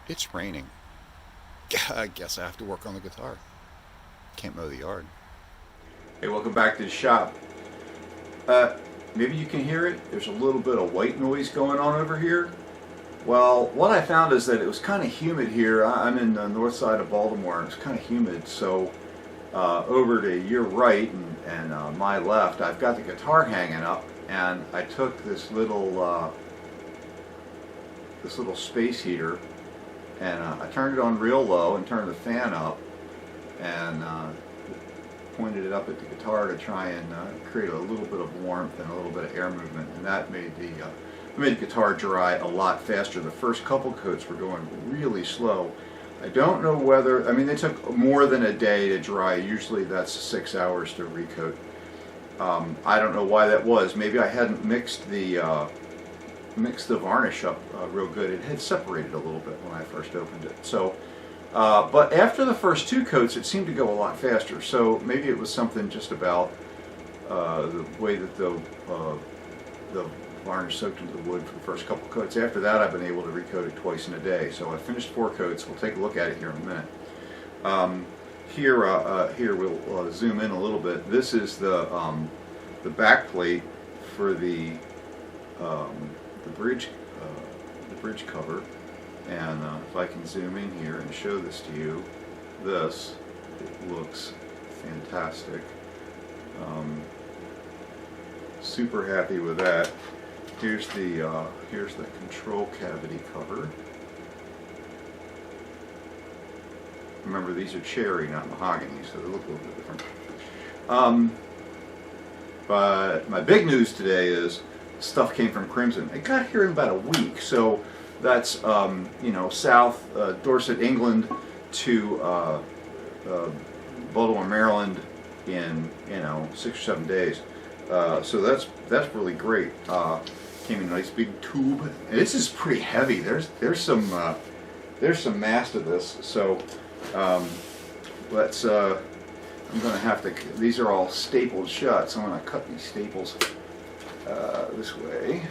It's raining. I guess I have to work on the guitar. Can't mow the yard. Hey, welcome back to the shop. Uh, Maybe you can hear it. There's a little bit of white noise going on over here. Well, what I found is that it was kind of humid here. I'm in the north side of Baltimore, and it's kind of humid. So over to your right and my left, I've got the guitar hanging up, and I took this little space heater, and I turned it on real low and turned the fan up, and pointed it up at the guitar to try and create a little bit of warmth and a little bit of air movement, and that made the guitar dry a lot faster. The first couple coats were going really slow. I don't know whether, I mean, they took more than a day to dry. Usually that's 6 hours to recoat. I don't know why that was. Maybe I hadn't mixed the varnish up real good. It had separated a little bit when I first opened it. So, but after the first two coats, it seemed to go a lot faster. So maybe it was something just about the way that the varnish soaked into the wood for the first couple coats. After that, I've been able to recoat it twice in a day. So I finished 4 coats. We'll take a look at it here in a minute. Here we'll zoom in a little bit. This is the back plate for the bridge cover, and if I can zoom in here and show this to you, it looks fantastic. Super happy with that. Here's the control cavity cover. Remember, these are cherry, not mahogany, so they look a little bit different. But my big news today is stuff came from Crimson. It got here in about a week, so that's South Dorset, England to Baltimore, Maryland in 6 or 7 days. So that's really great. Came in a nice big tube, and this is pretty heavy. There's some mass to this. So let's. I'm going to have to. These are all stapled shut, so I'm going to cut these staples this way.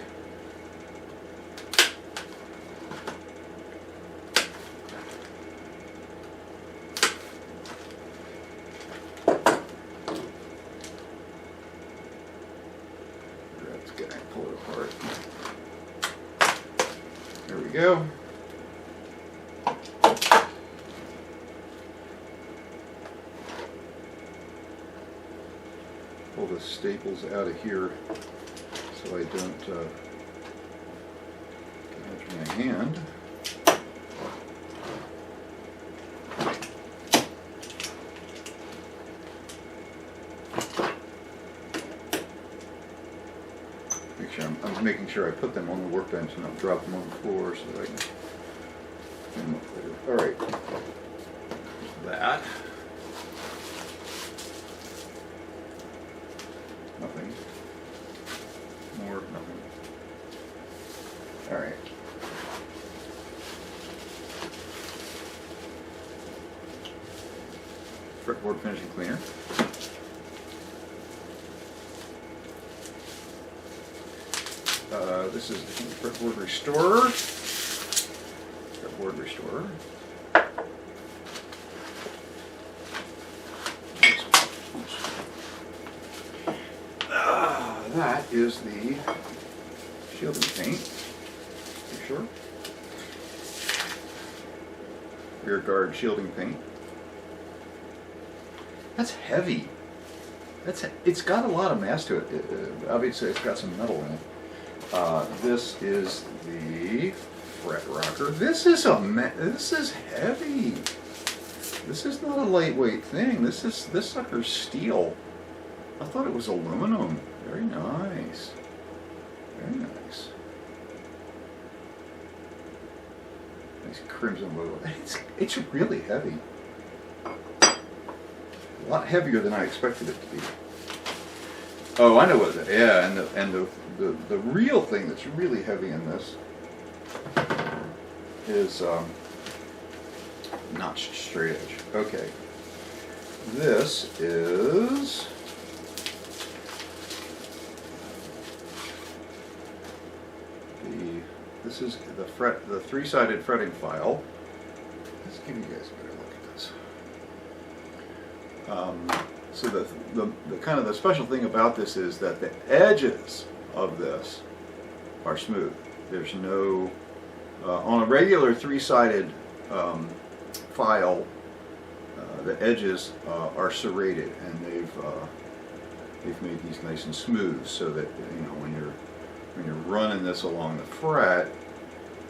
That's good. Pull it apart. There we go. Pull the staples out of here so I don't damage my hand. I'm making sure I put them on the workbench and not drop them on the floor so that I can clean them up later. All right, that. Nothing. More, nothing. All right. Fretboard finishing cleaner. This is the Fretboard Restorer. Fretboard Restorer. That is the shielding paint, for sure. Rear guard shielding paint. That's heavy. It's got a lot of mass to it. Obviously, it's got some metal in it. This is the fret rocker. This is heavy. This is not a lightweight thing. This sucker's steel. I thought it was aluminum. Very nice. Very nice. Nice crimson logo. It's really heavy. A lot heavier than I expected it to be. Oh, I know what it is. Yeah, and the real thing that's really heavy in this is notched straight edge. Okay. This is This is the 3-sided fretting file. give you guys a better look at this. So the kind of the special thing about this is that the edges of this are smooth. There's no, on a regular three-sided file, the edges are serrated, and they've made these nice and smooth, so that when you're running this along the fret,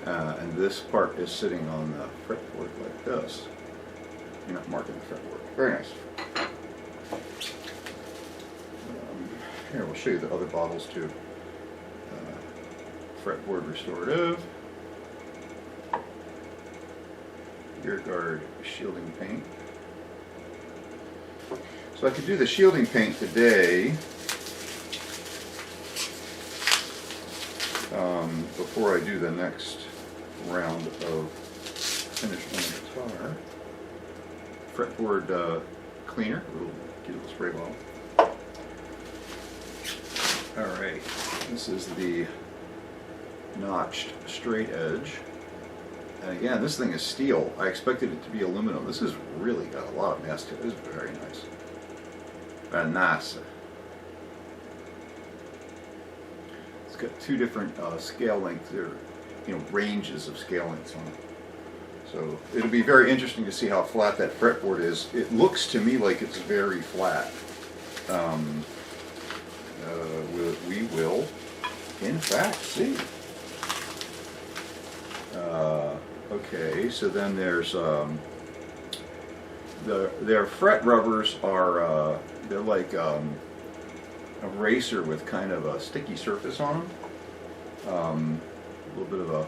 and this part is sitting on the fretboard like this, you're not marking the fretboard. Very nice. Here, we'll show you the other bottles too. Fretboard restorative, ear guard shielding paint. So I could do the shielding paint today before I do the next round of finish on the guitar. Fretboard cleaner, a little cute little spray bottle. Alright, this is the notched straight edge. And again, this thing is steel. I expected it to be aluminum. This has really got a lot of mass to it. This is very nice. Very nice. It's got two different scale lengths there, ranges of scale lengths on it. So it'll be very interesting to see how flat that fretboard is. It looks to me like it's very flat. We will, in fact, see. Okay, so then there's their fret rubbers are they're like a eraser with kind of a sticky surface on them. A little bit of a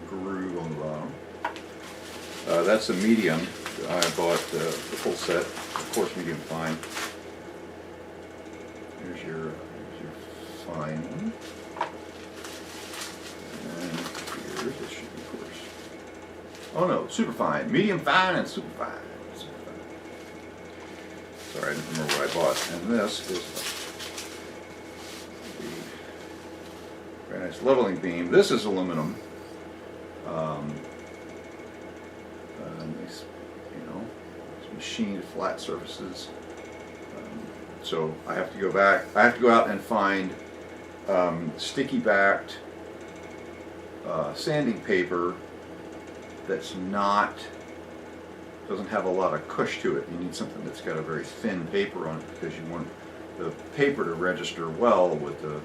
groove on the bottom. That's a medium. I bought the full set, of course, medium fine. Here's your fine one. And here, this should be coarse. Oh no, super fine. Medium fine and super fine. Super fine. Sorry, I didn't remember what I bought. And this is the very nice leveling beam. This is aluminum. Nice, machined flat surfaces. So I have to go back. I have to go out and find sticky backed sanding paper that's doesn't have a lot of cush to it. You need something that's got a very thin paper on it, because you want the paper to register well with the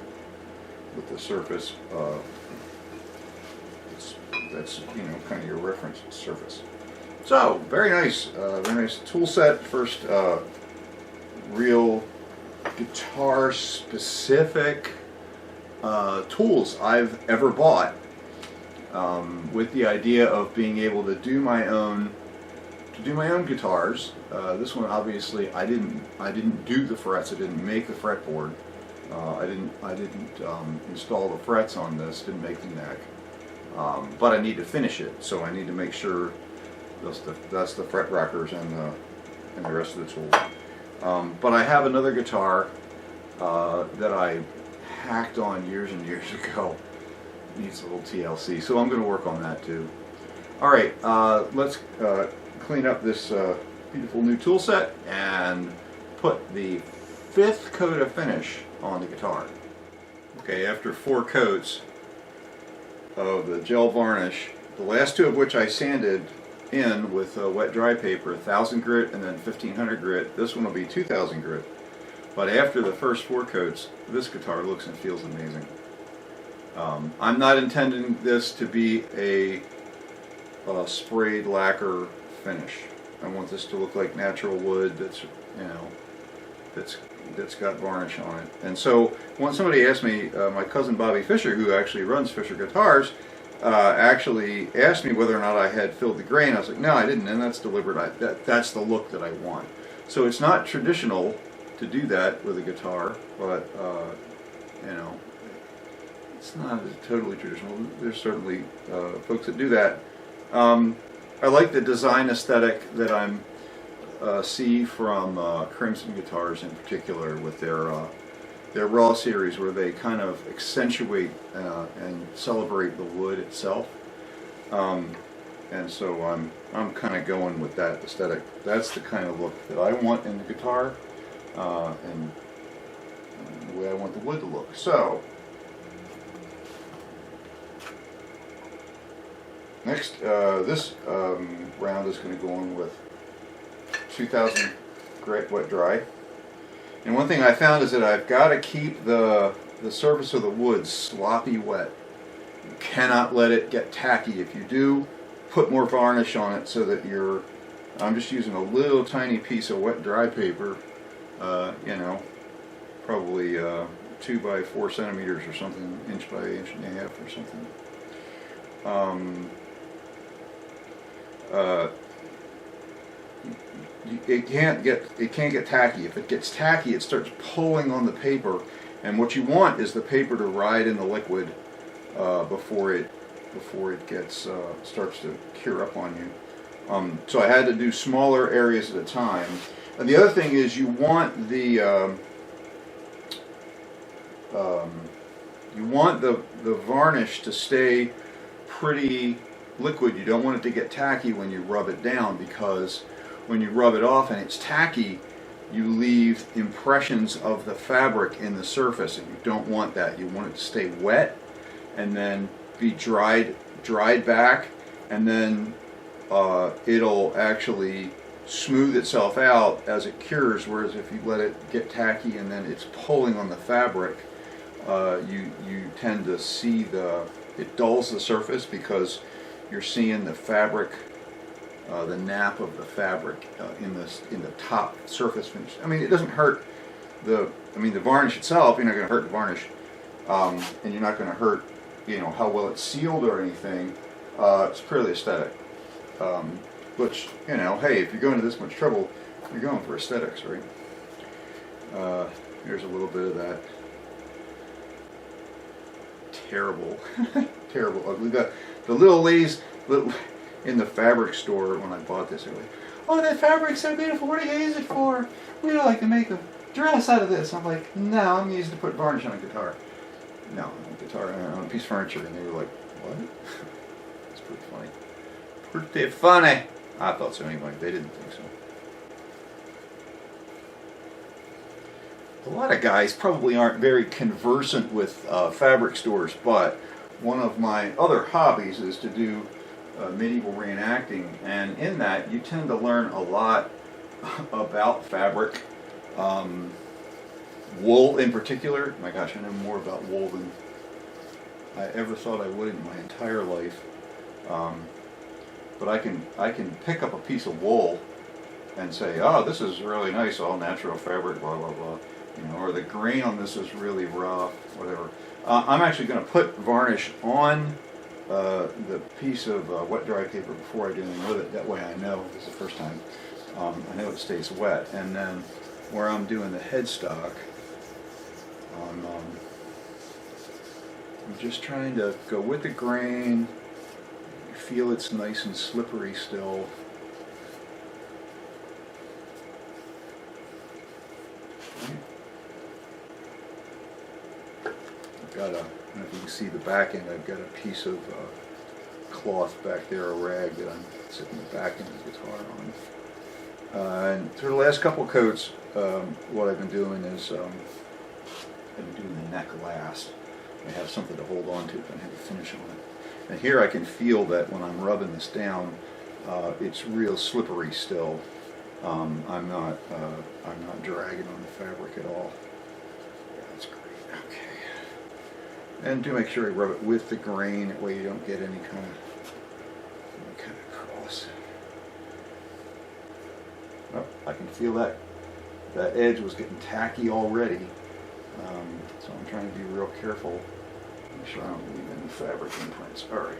surface. That's kind of your reference surface. So very nice tool set. First real guitar specific tools I've ever bought, with the idea of being able to do my own guitars. This one, obviously, I didn't do the frets. I didn't make the fretboard. I didn't install the frets on this. Didn't make the neck. But I need to finish it, so I need to make sure that's the fret rockers and the rest of the tool. But I have another guitar that I hacked on years and years ago. Needs a little TLC, so I'm going to work on that too. Alright, let's clean up this beautiful new tool set and put the 5th coat of finish on the guitar. Okay, after 4 coats of the gel varnish, the last 2 of which I sanded in with wet dry paper, 1000 grit and then 1500 grit. This one will be 2000 grit. But after the first 4 coats, this guitar looks and feels amazing. I'm not intending this to be a sprayed lacquer finish. I want this to look like natural wood that's got varnish on it. And so when somebody asked me, my cousin Bobby Fisher, who actually runs Fisher Guitars, actually asked me whether or not I had filled the grain. I was like, no, I didn't, and that's deliberate. That's the look that I want. So it's not traditional to do that with a guitar, but it's not totally traditional. There's certainly folks that do that. I like the design aesthetic that I'm see from Crimson Guitars in particular, with their Raw series, where they kind of accentuate and celebrate the wood itself. And so I'm kind of going with that aesthetic. That's the kind of look that I want in the guitar, and the way I want the wood to look. So next, this round is going to go on with 2000 Grit Wet Dry. And one thing I found is that I've got to keep the surface of the wood sloppy wet. You cannot let it get tacky. If you do, put more varnish on it so that I'm just using a little tiny piece of wet dry paper, you know, probably 2 by 4 centimeters or something, inch by inch and a half or something. It can't get tacky. If it gets tacky, it starts pulling on the paper, and what you want is the paper to ride in the liquid before it starts to cure up on you. So I had to do smaller areas at a time. And the other thing is you want the varnish to stay pretty liquid. You don't want it to get tacky when you rub it down, because when you rub it off and it's tacky, you leave impressions of the fabric in the surface, and you don't want that. You want it to stay wet and then be dried back, and then it'll actually smooth itself out as it cures. Whereas if you let it get tacky and then it's pulling on the fabric, you tend to see it dulls the surface, because you're seeing the fabric, the nap of the fabric in the top surface finish. I mean, it doesn't hurt the varnish itself. You're not going to hurt the varnish, and you're not going to hurt, you know, how well it's sealed or anything. It's purely aesthetic. Which, you know, hey, if you're going to this much trouble, you're going for aesthetics, right? Here's a little bit of that terrible, terrible, ugly. The little ladies in the fabric store when I bought this, they were like, "Oh, that fabric's so beautiful. What do you use it for? We would like to make a dress out of this." I'm like, "No, I'm used to put varnish on a guitar." No, on a guitar, on a piece of furniture. And they were like, "What?" It's pretty funny. Pretty funny. I thought so anyway. They didn't think so. A lot of guys probably aren't very conversant with fabric stores, but one of my other hobbies is to do medieval reenacting, and in that you tend to learn a lot about fabric, wool in particular. My gosh, I know more about wool than I ever thought I would in my entire life. But I can pick up a piece of wool and say, "Oh, this is really nice, all natural fabric, blah blah blah," you know, or the grain on this is really rough, whatever. I'm actually going to put varnish on the piece of wet dry paper before I do anything with it. That way I know, this is the first time, I know it stays wet. And then where I'm doing the headstock, I'm just trying to go with the grain. You feel it's nice and slippery still. I don't know if you can see the back end, I've got a piece of cloth back there, a rag that I'm sitting the back end of the guitar on. And through the last couple coats, what I've been doing is I've been doing the neck last. I have something to hold on to, but I have a finish on it. And here I can feel that when I'm rubbing this down, it's real slippery still. I'm not dragging on the fabric at all. Yeah, that's great. Okay. And do make sure you rub it with the grain, that way you don't get any kind of cross. Oh, I can feel that edge was getting tacky already, so I'm trying to be real careful, make sure I don't leave any fabric imprints. All right.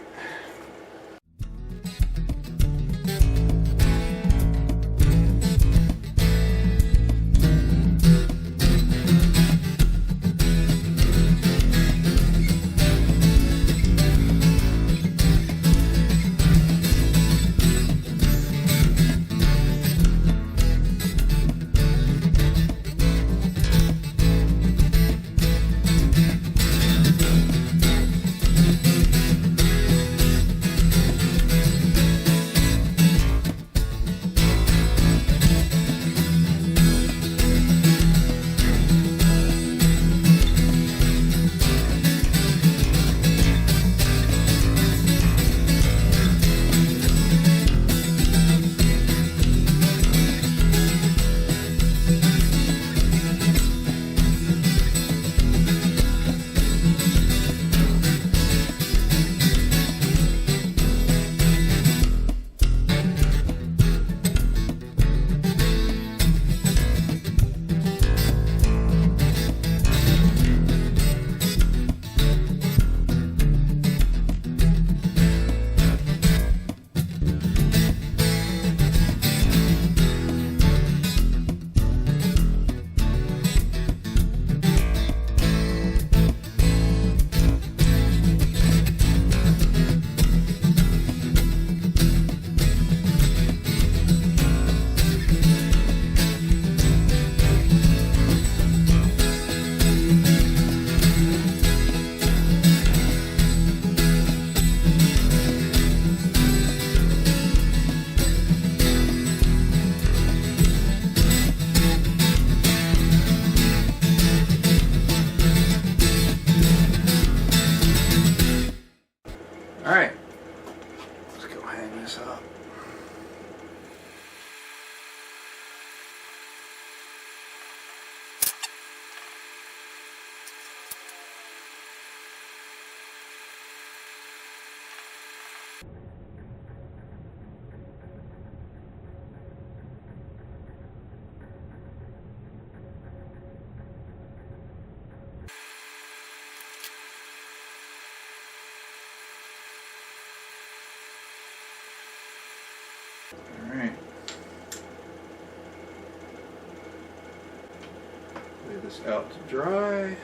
this out to dry. Lay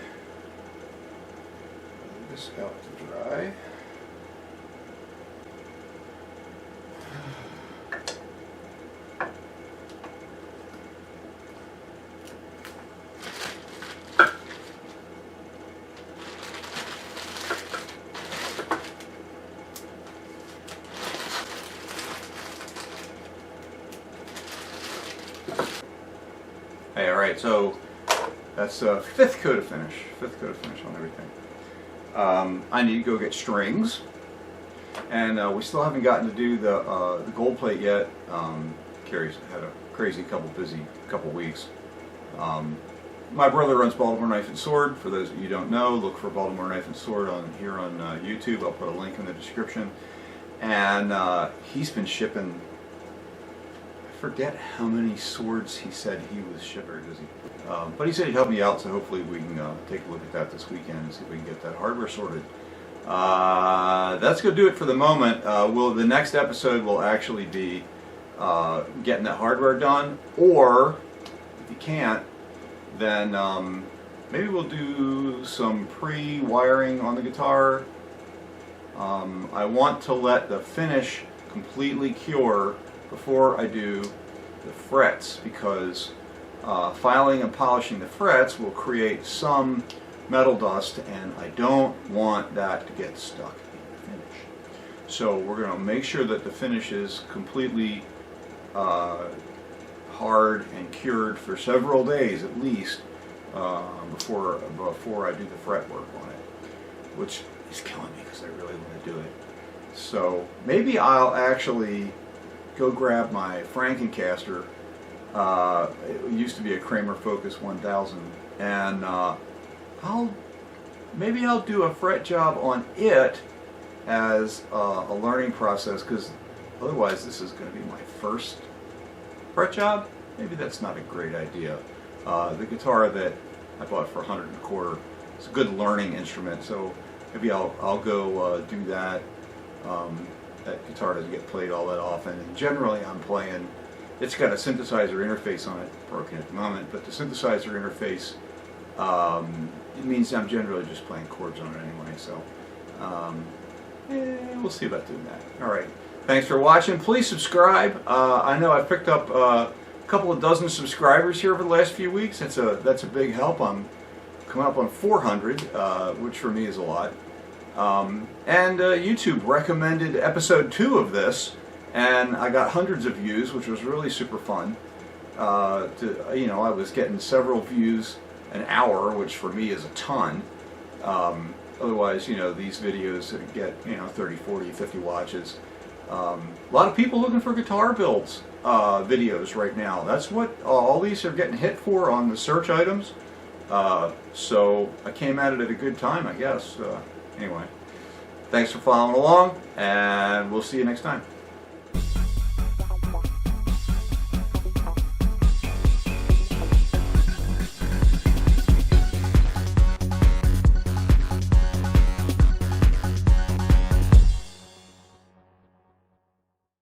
this out to dry. Hey, alright, so that's fifth coat of finish on everything. I need to go get strings, and we still haven't gotten to do the gold plate yet. Carrie's had a crazy busy couple weeks. My brother runs Baltimore Knife and Sword. For those of you who don't know, look for Baltimore Knife and Sword here on YouTube. I'll put a link in the description. And he's been shipping, I forget how many swords he said he was shipping. But he said he'd help me out, so hopefully we can take a look at that this weekend and see if we can get that hardware sorted. That's going to do it for the moment. The next episode will actually be getting that hardware done, or if you can't, then maybe we'll do some pre-wiring on the guitar. I want to let the finish completely cure before I do the frets, because filing and polishing the frets will create some metal dust, and I don't want that to get stuck in the finish. So we're going to make sure that the finish is completely hard and cured for several days at least before I do the fret work on it, which is killing me because I really want to do it. So maybe I'll actually go grab my Frankencaster. It used to be a Kramer Focus 1000, and maybe I'll do a fret job on it as a learning process, because otherwise this is going to be my first fret job. Maybe that's not a great idea. The guitar that I bought for $125 is a good learning instrument, so maybe I'll go do that. That guitar doesn't get played all that often, and generally I'm playing. It's got a synthesizer interface on it, broken at the moment, but the synthesizer interface, it means I'm generally just playing chords on it anyway, so we'll see about doing that. Alright, thanks for watching. Please subscribe. I know I've picked up a couple of dozen subscribers here over the last few weeks. That's a big help. I'm coming up on 400, which for me is a lot. And YouTube recommended episode 2 of this, and I got hundreds of views, which was really super fun. I was getting several views an hour, which for me is a ton. Otherwise, these videos get 30, 40, 50 watches. A lot of people looking for guitar builds videos right now. That's what all these are getting hit for on the search items. So I came at it at a good time, I guess. Anyway, thanks for following along, and we'll see you next time.